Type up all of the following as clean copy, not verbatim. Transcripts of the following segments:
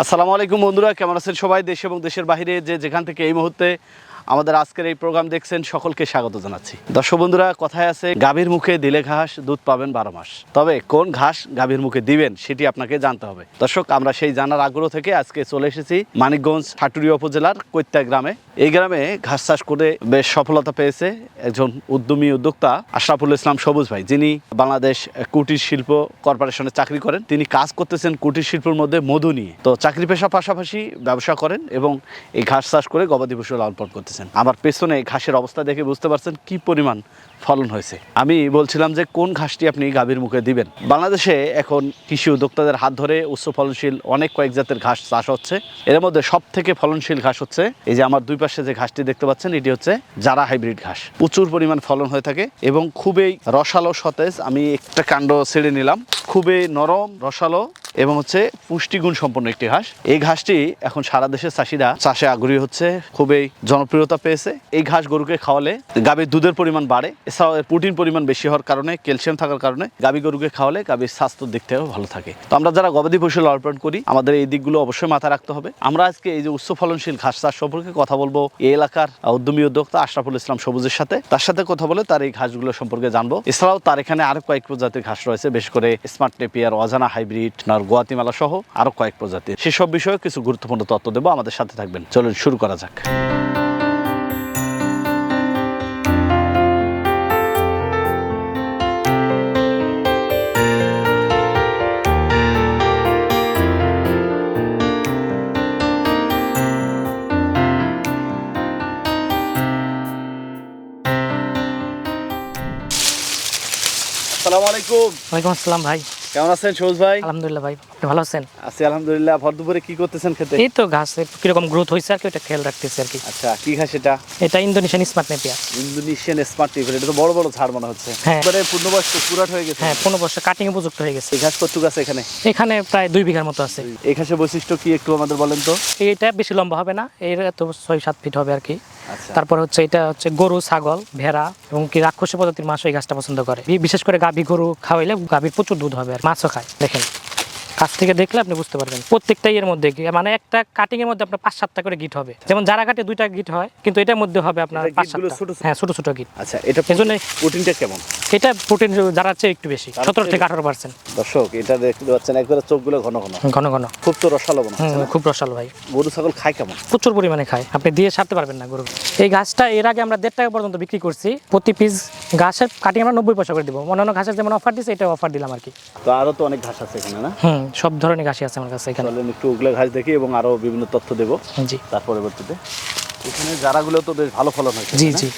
আসসালামু আলাইকুম বন্ধুরা, কেমন আছেন সবাই? দেশ এবং দেশের বাইরে যে যেখান থেকে এই মুহূর্তে আমাদের আজকের এই প্রোগ্রাম দেখছেন সকলকে স্বাগত জানাচ্ছি। দর্শক বন্ধুরা, কথায় আছে গাভীর মুখে দিলে ঘাস দুধ পাবেন 12 মাস। তবে কোন ঘাস গাভীর মুখে দিবেন সেটি আপনাকে জানতে হবে। দর্শক, আমরা সেই জানার আগ্রহ থেকে আজকে চলে এসেছি মানিকগঞ্জ সাটুরিয়া উপজেলার কৈত্যা গ্রামে। এই গ্রামে ঘাস চাষ করে বেশ সফলতা পেয়েছে একজন উদ্যমী উদ্যোক্তা আশরাফুল ইসলাম সবুজ ভাই, যিনি বাংলাদেশ কুটির শিল্প কর্পোরেশনে চাকরি করেন। তিনি কাজ করতেছেন কুটির শিল্পের মধ্যে মধু নিয়ে। তো চাকরি পেশা পাশাপাশি ব্যবসা করেন এবং এই ঘাস চাষ করে গবাদি পশু লালন পালন করতেছেন। আমার পেছনে ঘাসের অবস্থা দেখে বুঝতে পারছেন কি পরিমাণ ফলন হয়েছে। আমি বলছিলাম যে কোন ঘাসটি আপনি গাভীর মুখে দিবেন। বাংলাদেশে এখন কৃষি উদ্যোক্তাদের হাত ধরে উচ্চ ফলনশীল অনেক কয়েক জাতের ঘাস চাষ হচ্ছে। এর মধ্যে সব থেকে ফলনশীল ঘাস হচ্ছে এই যে আমার দুই পাশে যে ঘাসটি দেখতে পাচ্ছেন, এটি হচ্ছে জারা হাইব্রিড ঘাস। প্রচুর পরিমাণ ফলন হয়ে থাকে এবং খুবই রসালো সতেজ। আমি একটা কাণ্ড ছেড়ে নিলাম, খুবই নরম রসালো এবং হচ্ছে পুষ্টিগুণ সম্পন্ন একটি ঘাস। এই ঘাসটি এখন সারা দেশের চাষিরা চাষে আগ্রহী হচ্ছে, খুবই জনপ্রিয়তা পেয়েছে। এই ঘাস গরুকে খাওয়ালে গাভীর দুধের পরিমাণ বাড়ে, এছাড়াও এর প্রোটিন পরিমাণ বেশি হওয়ার কারণে, ক্যালসিয়াম থাকার কারণে গাভী গরুকে খাওয়ালে গাভীর স্বাস্থ্যের দিক থেকেও ভালো থাকে। তো আমরা যারা গবাদি পশু লালন পালন করি আমাদের এই দিকগুলো অবশ্যই মাথায় রাখতে হবে। আমরা আজকে এই যে উচ্চ ফলনশীল ঘাস চাষ সম্পর্কে কথা বলবো এই এলাকার উদ্যমী উদ্যোক্তা আশরাফুল ইসলাম সবুজের সাথে। তার সাথে কথা বলে তার এই ঘাসগুলো সম্পর্কে জানবো। এছাড়াও তার এখানে আরো কয়েক প্রজাতির ঘাস রয়েছে, বেশ করে স্মার্ট নেপিয়ার, অজানা হাইব্রিড, গোয়াতিমালা সহ আরো কয়েক প্রজাতির। সেসব বিষয়ে কিছু গুরুত্বপূর্ণ তথ্য দেবো, আমাদের সাথে থাকবেন। চলুন শুরু করা যাক। আসসালামু আলাইকুম। ওয়ালাইকুম আসসালাম ভাই, কেমন আছেন সবুজ ভাই? আলহামদুলিল্লাহ ভাই, আপনি ভালো আছেন? আছি আলহামদুলিল্লাহ। ভর দুপুরে কি করতেছেন খেতে? এই তো ঘাসের কিরকম গ্রোথ হয়েছে আর কি ওটা খেয়াল রাখতেছি আর কি। আচ্ছা, কি ঘাস এটা? এটা Indonesian smart Napier. Indonesian smart Napier, এটা তো বড় বড় ঝাড় মনে হচ্ছে। হ্যাঁ, এবারে পূর্ণবয়স্ক পুরাট হয়ে গেছে। হ্যাঁ 15 বছর কাটিং উপযুক্ত হয়ে গেছে। এই ঘাস কতটুকু আছে এখানে? এখানে প্রায় 2 বিঘার মতো আছে। এই ঘাসের বৈশিষ্ট্য কি একটু আমাদের বলেন তো। এইটা বেশি লম্বা হবে না, এর তো 6-7 ফিট হবে আর কি। আচ্ছা, তারপর হচ্ছে এটা হচ্ছে গরু, ছাগল, ভেড়া এবং কি রাক্ষসী প্রজাতির মাছ এই ঘাসটা পছন্দ করে। বিশেষ করে গাভী গরু খাওয়াইলে গাভীর প্রচুর দুধ হবে আর মাছও খায়। দেখেন কাছ থেকে দেখলে আপনি বুঝতে পারবেন প্রত্যেকটাই এর মধ্যে মানে একটা কাটিং এর মধ্যে আপনার 5-7টা করে গিট হবে। যেমন যারা কাটে 2টা গিট হয়, কিন্তু এটার মধ্যে হবে আপনার 5-7টা। হ্যাঁ, ছোট ছোট গিট। আচ্ছা, এটা এজন্য প্রোটিনটা কেমন? এটা প্রোটিন যারা চেয়ে একটু বেশি, 17 থেকে 18%। দর্শক, এটা দেখতে পাচ্ছেন একবারে চোখগুলো ঘন ঘন ঘন ঘন, খুব তো রসালো মনে হচ্ছে না? খুব রসালো ভাই। গরু ছাগল খায় কেমন? প্রচুর পরিমাণে খায়, আপনি দিয়ে ছাড়তে পারবেন না গরু। এই ঘাসটা এর আগে আমরা 1.5 টাকা পর্যন্ত বিক্রি করছি। প্রতি পিস ঘাসের কাটিং আমরা 90 পয়সা করে দিব। অন্যান্য ঘাসের যেমন অফার দিচ্ছে, এটা অফার দিলাম আর কি। তো আরো তো অনেক ঘাস আছে এখানে না? সব ধরনের ঘাসই আছে আমার কাছে এখানে। চলেন একটু ওগুলো ঘাস দেখি এবং আরো বিভিন্ন তথ্য দেবো জি, তার পরবর্তীতে। এখানে যারাগুলো তো বেশ ভালো ফলন হয়েছে। জি জি।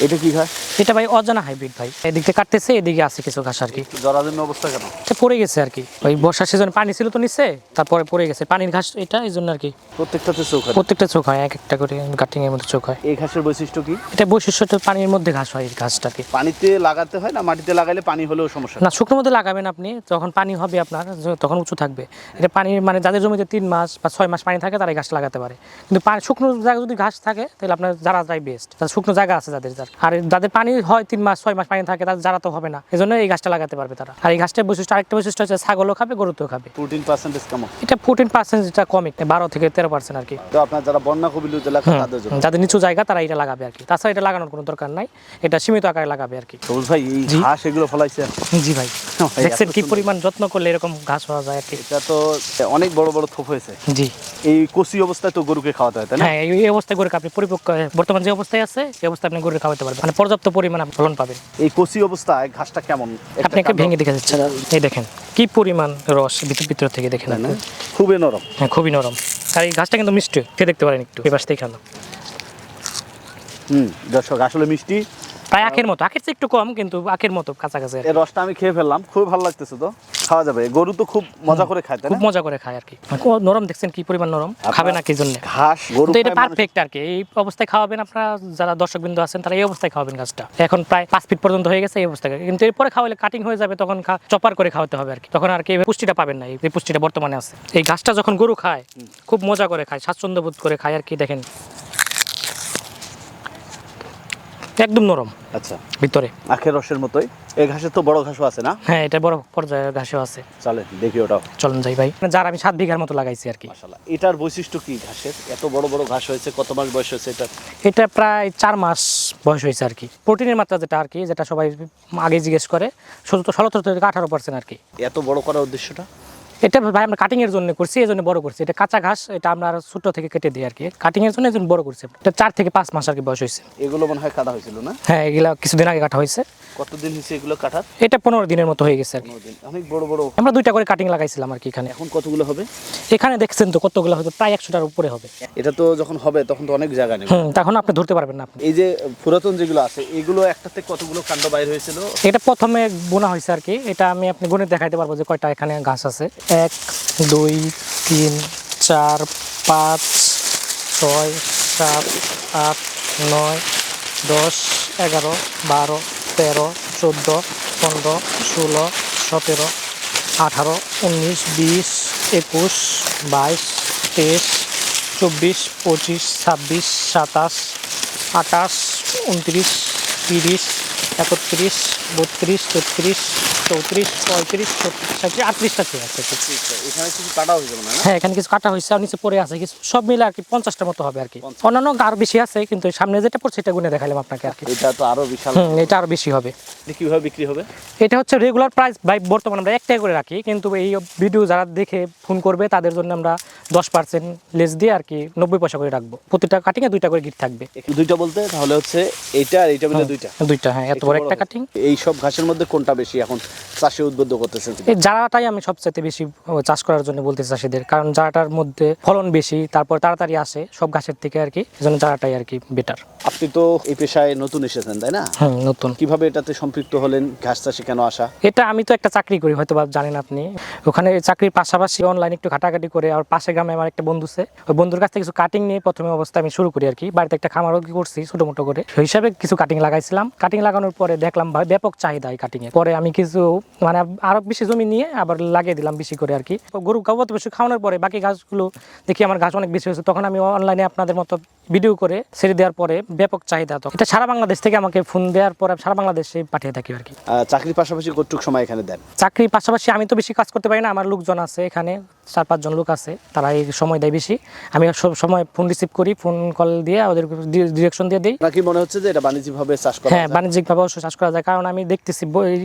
এটা কি ঘাস? এটা ভাই অজানা হাইব্রিড ভাই। এদিক থেকে কাটতেছে, এদিকে আছে কিছু ঘাস আর কি। জরাজীর্ণ অবস্থা কেন? এটা পড়ে গেছে আর কি, ওই বর্ষার সিজনে পানি ছিল তো নিচে, তারপরে পড়ে গেছে। পানির ঘাস এটা, এই জন্য আর কি। প্রত্যেকটাতে চোখ হয়? প্রত্যেকটা চোখ হয়, এক একটা করে কাটিং এর মধ্যে চোখ হয়। এই ঘাসের বৈশিষ্ট্য কি? এটা বৈশিষ্ট্যটা পানির মধ্যে ঘাস হয় এই ঘাসটাকে। পানিতে লাগাতে হয় না মাটিতে লাগাইলে পানি হলেও সমস্যা? না, শুকনোর মধ্যে লাগাবেন আপনি, যখন পানি হবে আপনার তখন উঁচু থাকবে। এটা পানি মানে যাদের জমিতে 3 মাস বা 6 মাস পানি থাকে তারা এই ঘাস লাগাতে পারে। কিন্তু শুকনো জায়গায় যদি ঘাস থাকে তাহলে আপনার যারাই বেস্ট। তাদের শুকনো জায়গা আছে যাদের, আর যাদের পানি হয় 3 মাস 6 মাস পানি থাকে তাদের যারা তো হবে না, এই জন্য এই ঘাসটা লাগাতে পারবে তারা। আর এই ঘাসটার বৈশিষ্ট্য, আরেকটা বৈশিষ্ট্য হচ্ছে ছাগলও খাবে, গরুতেও খাবে। প্রোটিন পার্সেন্টেজ কেমন? এটা 14% যেটা কম, 12 থেকে 13% আর কি। তো আপনার যারা বন্যা কবলিত এলাকা তাদের জন্য, যাদের নিচু জায়গা তারা এটা লাগাবে আর কি। তাছাড়া এটা লাগানোর কোনো দরকার নাই, এটা সীমিত আকারে লাগাবে আর কি। সবুজ ভাই, এই ঘাস এগুলো ফলাইছে? জি ভাই, দেখছেন কি পরিমাণ যত্ন করলে এরকম ঘাস হওয়া যায় আর কি। এটা তো অনেক বড় বড় থোপ হয়েছে। জি, এই কচি অবস্থায় তো গরুকে খাওয়াতে হয় তাই না? হ্যাঁ, এই অবস্থায় গরুকে আপনি পরিপক্ক বর্তমান যে অবস্থায় আছে এই অবস্থায় আপনি গরুকে খাওয়াতে পারবেন, মানে পর্যাপ্ত পরিমাণে ফলন পাবেন। এই কচি অবস্থায় ঘাসটা কেমন? আপনাকে ভেঙে দেখে যাচ্ছে, এই দেখেন কি পরিমাণ রস ভিতর থেকে, দেখেন না? খুবই নরম। হ্যাঁ, খুবই নরম। আর এই ঘাসটা কিন্তু মিষ্টি, খেয়ে দেখতে পারেন একটু, এই পাশ থেকে খানো। দর্শক, আসলে মিষ্টি, প্রায় আখের মতো, আখের চেয়ে একটু কম কিন্তু আখের মতো কাছাকাছি। এই রসটা আমি খেয়ে ফেললাম, খুব ভালো লাগতেছে। তো খাওয়া যাবে? গরু তো খুব মজা করে খায় তাই খুব না? মজা করে খায় আর কি। নরম, দেখছেন কি পরিমাণ নরম, খাবে না কি জন্য ঘাস গরু তো এটা খায় মানুষ। পারফেক্ট আর কি। এই অবস্থায় খাওয়াবেন আপনারা, যারা দর্শকবৃন্দ আছেন তারা এই অবস্থায় খাওয়াবেন ঘাসটা। এখন প্রায় 5 ফিট পর্যন্ত হয়ে গেছে এই অবস্থায়, কিন্তু এরপরে খাওয়ালে কাটিং হয়ে যাবে, তখন চপার করে খাওয়াতে হবে আর কি। তখন আর কি পুষ্টিটা পাবেন না, এই পুষ্টিটা বর্তমানে আছে। এই ঘাসটা যখন গরু খায় খুব মজা করে খায়, স্বাচ্ছন্দ্য বোধ করে খায় আর কি। দেখেন একদম নরম আচ্ছা, ভিতরে। আখের রসের মতোই। এই ঘাসের তো বড় ঘাসও আছে না? হ্যাঁ, এটা বড় পর্যায়ের ঘাসও আছে। চলেন দেখি ওটাও। চলুন যাই ভাই। যার আমি 7 বিঘার মতো লাগাইছি আর কি। মাশাআল্লাহ। এটার বৈশিষ্ট্য কি ঘাসের? এত বড় বড় ঘাস হয়েছে, কত মাস বয়স হয়েছে এটা? এটা প্রায় 4 মাস বয়স হয়েছে আর কি। প্রোটিনের মাত্রা যেটা আর কি, যেটা সবাই আগে জিজ্ঞেস করে, 17 থেকে 18% আর কি। এত বড় করার উদ্দেশ্যটা? এটা ভাই আমরা কাটিং এর জন্য করছি, এই জন্য বড় করছি। এটা কাঁচা ঘাস, এটা আমরা আর ছোট থেকে কেটে দিই আর কি। কাটিং এর জন্য এই জন্য বড় করছি। এটা 4 থেকে 5 মাস আর কি বয়স হয়েছে। এগুলো মনে হয় কাটা হয়েছিল না? হ্যাঁ, এগুলা কিছুদিন আগে কাটা হয়েছে। কতদিন হয়েছে এগুলো কাটার? এটা 15 দিনের মতো হয়ে গেছে আর কি। অনেক বড় বড়। আমরা 2টা করে কাটিং লাগাইছিলাম আর কি এখানে। এখন কতগুলো হবে? এখানে দেখছেন তো কতগুলো, হয়তো প্রায় 100টার উপরে হবে। এটা তো যখন হবে তখন তো অনেক জায়গা নেবে। তখন আপনি ধরতে পারবেন না আপনি। এই যে পুরাতন যেগুলো আছে, এগুলো একটাতে কতগুলো কাণ্ড বাইর হয়েছিল? এটা প্রথমে বোনা হয়েছে আর কি। এটা আমি আপনি গুণে দেখাইতে পারবো যে কয়টা এখানে গাছ আছে। 1 2 3 4 5 6 7 8 9 10 11 12 13 14 15 16 17 18 19 20 21 22 23 24 25 26 27 28 29 30 31 32 33 34 35 36 38টা চেয়ে আছে। এখানে কিছু কাটা হয়েছে মনে হয় না? হ্যাঁ, এখানে কিছু কাটা হয়েছে আর নিচে পড়ে আছে কিছু, সব মিলে আর কি 50টার মতো হবে আর কি। অন্যান্য আরো বেশি আছে, কিন্তু সামনে যেটা পড়ছে সেটা গুনে দেখালাম আপনাকে আর কি। এটা তো আরো বিশাল। এটা আরো বেশি হবে। এটা কিভাবে বিক্রি হবে? এটা হচ্ছে রেগুলার প্রাইস ভাই, বর্তমানে আমরা 1 টাকা করে রাখি, কিন্তু এই ভিডিও যারা দেখে ফোন করবে তাদের জন্য আমরা 10% লেস দিয়ে আর কি 90 পয়সা করে রাখবো। প্রতিটা কাটিংয়ে 2টা করে গিট থাকবে। দুইটা বলতে তাহলে হচ্ছে এইটা আর এইটা মিলে দুইটা? 2টা, হ্যাঁ, এত বড় একটা কাটিং। এই সব ঘাসের মধ্যে কোনটা বেশি এখন চাষে উদ্বুদ্ধ করতেছেন? এই জারাটাই আমি সবচাইতে বেশি চাষ করার জন্য বলতে চাষিদের, কারণ জারাটার মধ্যে ফলন বেশি, তারপর তাড়াতাড়ি আসে সব ঘাসের থেকে আর কি। এজন্য জারাটাই আর কি বেটার। আপনি তো এই পেশায় নতুন এসেছেন তাই না? নতুন। কিভাবে এটাতে সম্পৃক্ত হলেন? ঘাস চাষে কেন আসা? এটা আমি তো একটা চাকরি করি, হয়তো বা জানেন আপনি। ওখানে চাকরির পাশাপাশি অনলাইনে একটু ঘাটাঘাটি করে, আর পাশে গ্রামে আমার একটা বন্ধু আছে, ওই বন্ধুর কাছ থেকে কিছু কাটিং নিয়ে প্রথমে অবস্থায় আমি শুরু করি আর কি। বাড়িতে একটা খামারও করছি ছোটো মোটো করে, সেই হিসাবে কিছু কাটিং লাগাইছিলাম। কাটিং লাগানোর পরে দেখলাম ব্যাপক চাহিদা এই কাটিং এর। পরে আমি কিছু মানে আরো বেশি জমি নিয়ে আবার লাগিয়ে দিলাম বেশি করে আর কি। গরু গাবত বেশি খাওয়ানোর পরে বাকি ঘাসগুলো দেখি আমার ঘাস অনেক বেশি হয়েছে, তখন আমি অনলাইনে আপনাদের মতো ভিডিও করে ছেড়ে দেওয়ার পরে ব্যাপক চাহিদা। তো এটা সারা বাংলাদেশ থেকে আমাকে ফোন দেওয়ার পরে সারা বাংলাদেশে পাঠিয়ে থাকি আর কি। চাকরির পাশাপাশি কতটুকু সময় এখানে দেন? চাকরির পাশাপাশি আমি তো বেশি কাজ করতে পারি না, আমার লোকজন আছে এখানে 4-5 জন লোক আছে, তারা এই সময় দেয় বেশি। আমি সব সময় ফোন রিসিভ করি, ফোন কল দিয়ে ওদের ডিরেকশন দিয়ে দিই। নাকি মনে হচ্ছে যে এটা বাণিজ্যিকভাবে চাষ করা? হ্যাঁ, বাণিজ্যিকভাবে অবশ্যই চাষ করা যায়, কারণ আমি দেখতেছি এই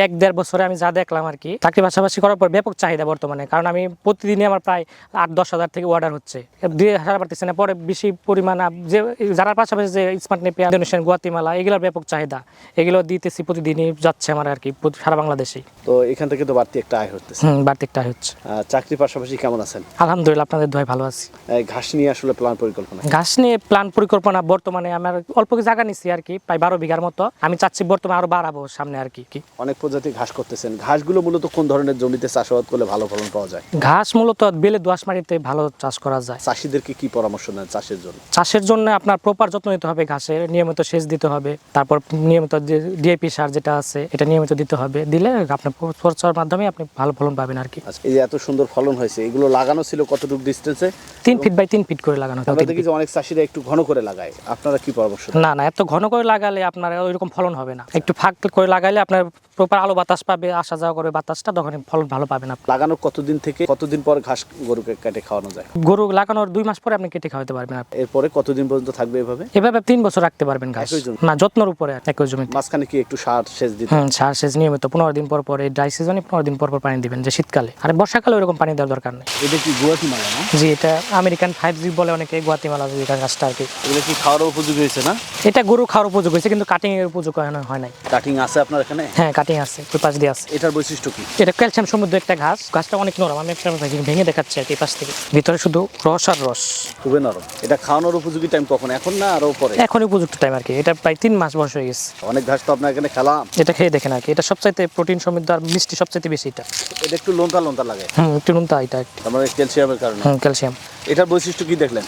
1-1.5 বছরে আমি যা দেখলাম আর কি, চাকরি পাশাপাশি করার পর ব্যাপক চাহিদা বর্তমানে। কারণ আমি প্রতিদিনই আমার প্রায় 8-10 হাজার থেকে অর্ডার হচ্ছে, 2,000 পারতেছে না। পরে বেশি পরিমাণ যে যারা পাশাপাশি যে স্মার্ট নেপিয়ার, ইন্দোনেশিয়ান, গুয়াতিমালা, এগুলোর ব্যাপক চাহিদা, এগুলো দিতেছি প্রতিদিনই যাচ্ছে আমার আর কি সারা বাংলাদেশে। তো এখান থেকে তো বাড়তি একটা আয় হচ্ছে। বাড়তি একটা আয় হচ্ছে। চাকরির পাশাপাশি কেমন আছেন? আলহামদুলিল্লাহ, আপনাদের দোয়ায় ভালো আছি। ঘাস নিয়ে আসলে প্ল্যান পরিকল্পনা? ঘাস নিয়ে প্ল্যান পরিকল্পনা বর্তমানে আমার অল্প জায়গা নিচ্ছি আর কি, প্রায় 12 বিঘার মতো। আমি চাচ্ছি বর্তমানে আরো বাড়াবো সামনে আর কি। অনেক প্রজাতির ঘাস করতেছেন, ঘাসগুলো মূলত কোন ধরনের জমিতে চাষাবাদ করলে ভালো ফলন পাওয়া যায়? ঘাস মূলত বেলে দোআঁশ মাটিতে ভালো চাষ করা যায়। চাষিদেরকে কি পরামর্শ দেন চাষের জন্য? চাষের জন্য আপনার প্রপার যত্ন নিতে হবে, ঘাসের নিয়মিত সেচ দিতে হবে, তারপর নিয়মিত যে ডিএপি সার যেটা আছে এটা নিয়মিত দিতে হবে। দিলে আপনার পরিচর্যার মাধ্যমে আপনি ভালো ফলন পাবেন আর কি। এই যে এত সুন্দর ফলন হয়েছে, এগুলো লাগানো ছিল কতটুকু ডিস্টেন্সে? 3 ফিট বাই 3 ফিট করে লাগানো। আমরা দেখি যে অনেক চাষিরা একটু ঘন করে লাগায়, আপনারা কি পরামর্শ দেন? না, এত ঘন করে লাগালে আপনার ওইরকম ফলন হবে না। একটু ফাঁক করে লাগাইলে আপনার প্রপার আলো বাতাস পাবে, আসা যাওয়া করে বাতাসটা, তখন ফলন ভালো পাবেন আপনি। লাগানোর কতদিন থেকে কতদিন পর ঘাস গরুকে কেটে খাওয়ানো যায়? গরু লাগানোর 2 মাস পরে আপনি কেটে খাওয়াতে পারবেন। এরপরে কতদিন পর্যন্ত থাকবে এভাবে? এভাবে 3 বছর রাখতে পারবেন ঘাস। না, যত্নের উপরে একই জমি। মাঝখানে কি একটু সার সেচ দিতে? সার সেচ নিয়মিত 15 দিন পর পর, এই ড্রাই সিজনে 15 দিন পর পর পানি দিবেন, যে শীতকালে। আর বর্ষাকালে ওইরকম পানি দেওয়ার দরকার নেই। এটা কি গুয়াতিমালা না? জি, এটা আমেরিকান 5G বলে অনেকে, গুয়াতিমালা গাছটা আর কি। এগুলো কি খাওয়ার উপযোগী হয়েছে না? এটা গরু খাওয়ার উপযোগ হয়েছে, কিন্তু কাটিং এর উপযোগ হয় নাই। কাটিং আছে আপনার এখানে? হ্যাঁ, কাটিং আছে, ওই পাশ দিয়ে আছে। এটার বৈশিষ্ট্য কি? এটা ক্যালসিয়াম সমৃদ্ধ একটা ঘাস। ঘাসটা অনেক নরম, আমি একটা ভেঙে দেখাচ্ছি আর কি পাশ থেকে। ভিতরে শুধু রস আর রস, খুবই নরম। এটা খাওয়ানোর উপযোগী টাইম কখন, এখন না আরো পরে? এখন উপযুক্ত টাইম আর কি। এটা প্রায় 3 মাস বয়স হয়ে গেছে। অনেক ঘাস তো আপনার এখানে খেলাম, এটা খেয়ে দেখেন আর কি। এটা সবচাইতে প্রোটিন সমৃদ্ধ আর মিষ্টি সবচাইতে বেশি এটা। এটা একটু লোনতা লোনতা লাগে। একটু নুনতা এটা। আমার ক্যালসিয়ামের কারণে। ক্যালসিয়াম। এটার বৈশিষ্ট্য কি দেখলেন?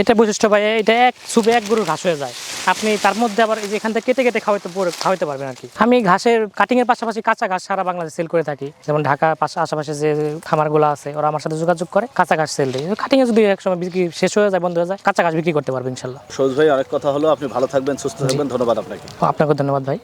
এটা বৈশিষ্ট্য ভাই, এটা এক সুপে 1 গরুর ঘাস হয়ে যায়। আপনি তার মধ্যে আবার এই যে এখান থেকে কেটে কেটে খাওয়াইতে পারবেন আর কি। আমি ঘাসের কাটিং এর পাশাপাশি কাঁচা ঘাস সারা বাংলাদেশে সেল করে থাকি। যেমন ঢাকা আশেপাশে যে খামারগুলো আছে ওরা আমার সাথে যোগাযোগ করে কাঁচা ঘাস সেল দেয়। কাটিং এ যদি একসময় বিক্রি শেষ হয়ে যায়, বন্ধ হয়ে যায়, কাঁচা ঘাস বিক্রি করতে পারবেন ইনশাল্লাহ। সবুজ ভাই, অনেক কথা হলো, আপনি ভালো থাকবেন, সুস্থ থাকবেন, ধন্যবাদ আপনাকে। আপনাকে ধন্যবাদ ভাই।